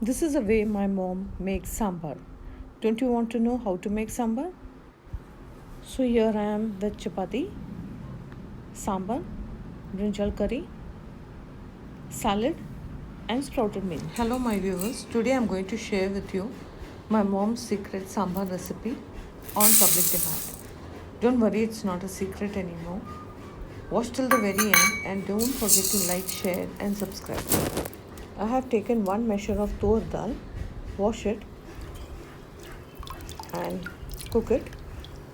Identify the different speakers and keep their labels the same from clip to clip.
Speaker 1: This is the way my mom makes sambar. Don't you want to know how to make sambar? So here I am with chapati, sambar, brinjal curry, salad and sprouted meal. Hello my viewers. Today I am going to share with you my mom's secret sambar recipe on public demand. Don't worry, it's not a secret anymore. Watch till the very end and don't forget to like, share and subscribe. I have taken one measure of tur dal, wash it and cook it.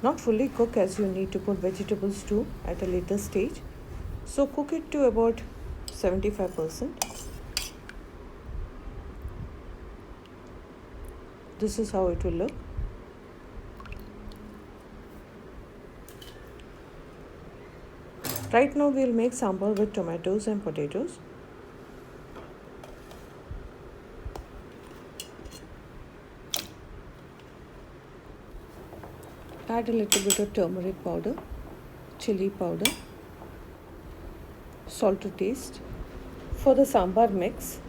Speaker 1: Not fully cook, as you need to put vegetables too at a later stage. So cook it to about 75%. This is how it will look. Right now we'll make sambar with tomatoes and potatoes. Add a little bit of turmeric powder, chili powder, salt to taste. For the sambar mix,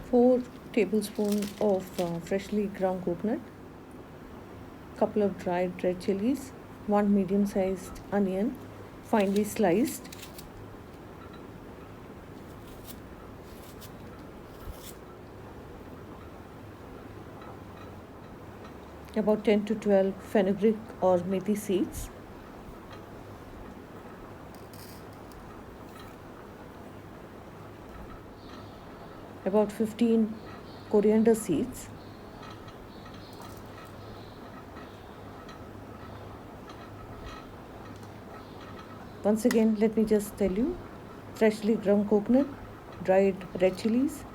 Speaker 1: 4 tablespoons of freshly ground coconut, couple of dried red chilies, 1 medium-sized onion, finely sliced, about 10 to 12 fenugreek or methi seeds, about 15 coriander seeds, once again let me just tell you, freshly ground coconut, dried red chilies,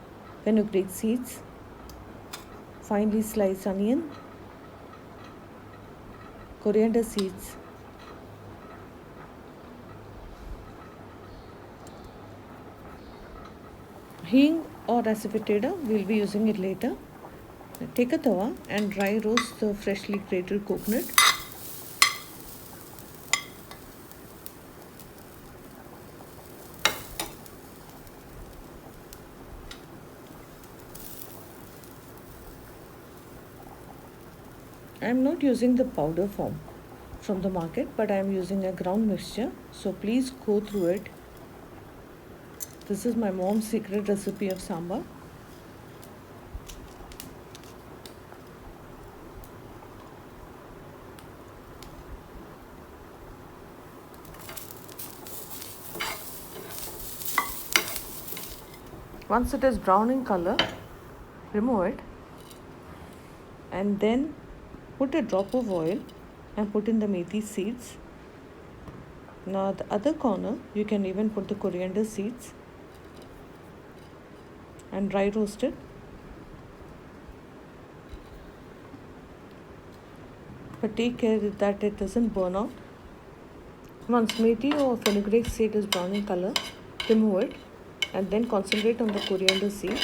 Speaker 1: fenugreek seeds, finely sliced onion, coriander seeds, hing or asafoetida, we'll be using it later. Take a tawa and dry roast the freshly grated coconut. I am not using the powder form from the market, but I am using a ground mixture, so please go through it. This is my mom's secret recipe of sambar. Once it is brown in color, remove it and then put a drop of oil and put in the methi seeds. Now the other corner you can even put the coriander seeds and dry roast it. But take care that it doesn't burn out. Once methi or fenugreek seed is brown in color, remove it and then concentrate on the coriander seed.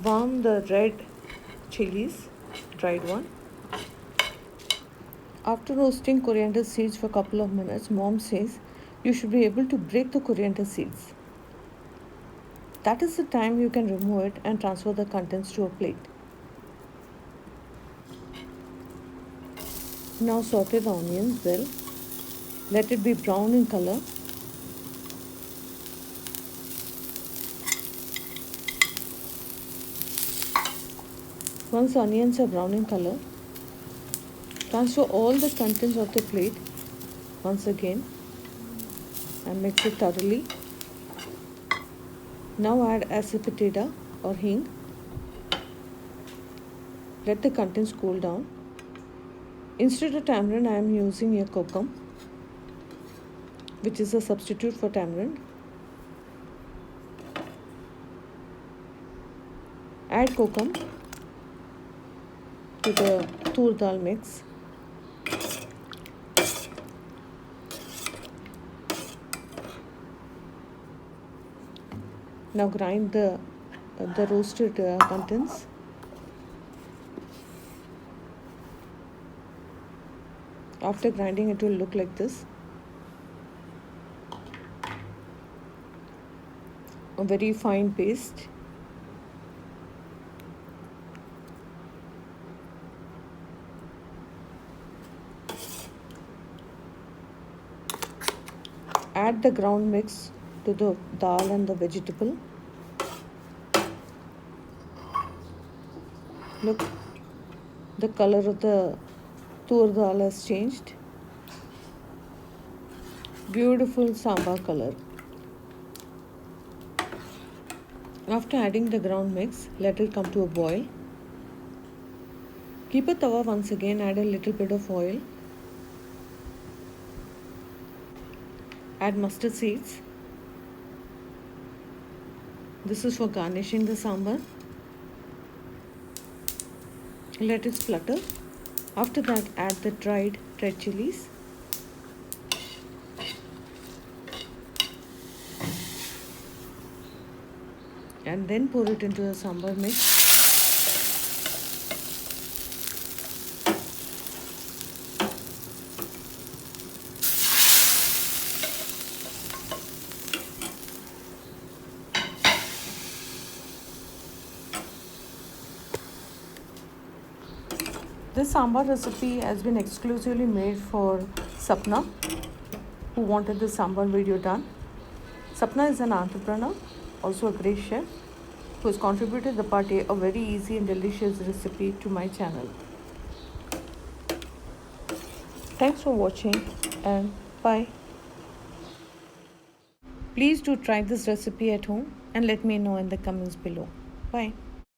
Speaker 1: Warm the red chilies, dried one. After roasting coriander seeds for a couple of minutes, mom says you should be able to break the coriander seeds. That is the time you can remove it and transfer the contents to a plate. Now saute the onions well. Let it be brown in color. Once onions are brown in color, transfer all the contents of the plate once again and mix it thoroughly. Now add asafoetida or hing. Let the contents cool down. Instead of tamarind, I am using a kokum, which is a substitute for tamarind. Add kokum to the tur dal mix. Now grind the roasted contents. After grinding, it will look like this. a very fine paste. Add the ground mix to the dal and the vegetable. Look, the color of the tur dal has changed. Beautiful sambar color. After adding the ground mix, let it come to a boil. Keep a tawa once again, add a little bit of oil. Add mustard seeds. This is for garnishing the sambar. Let it splutter. After that, add the dried red chilies. And then pour it into the sambar mix. This sambar recipe has been exclusively made for Sapna, who wanted the sambar video done. Sapna is an entrepreneur, also a great chef, who has contributed the party a very easy and delicious recipe to my channel. Thanks for watching and bye. Please do try this recipe at home and let me know in the comments below. Bye.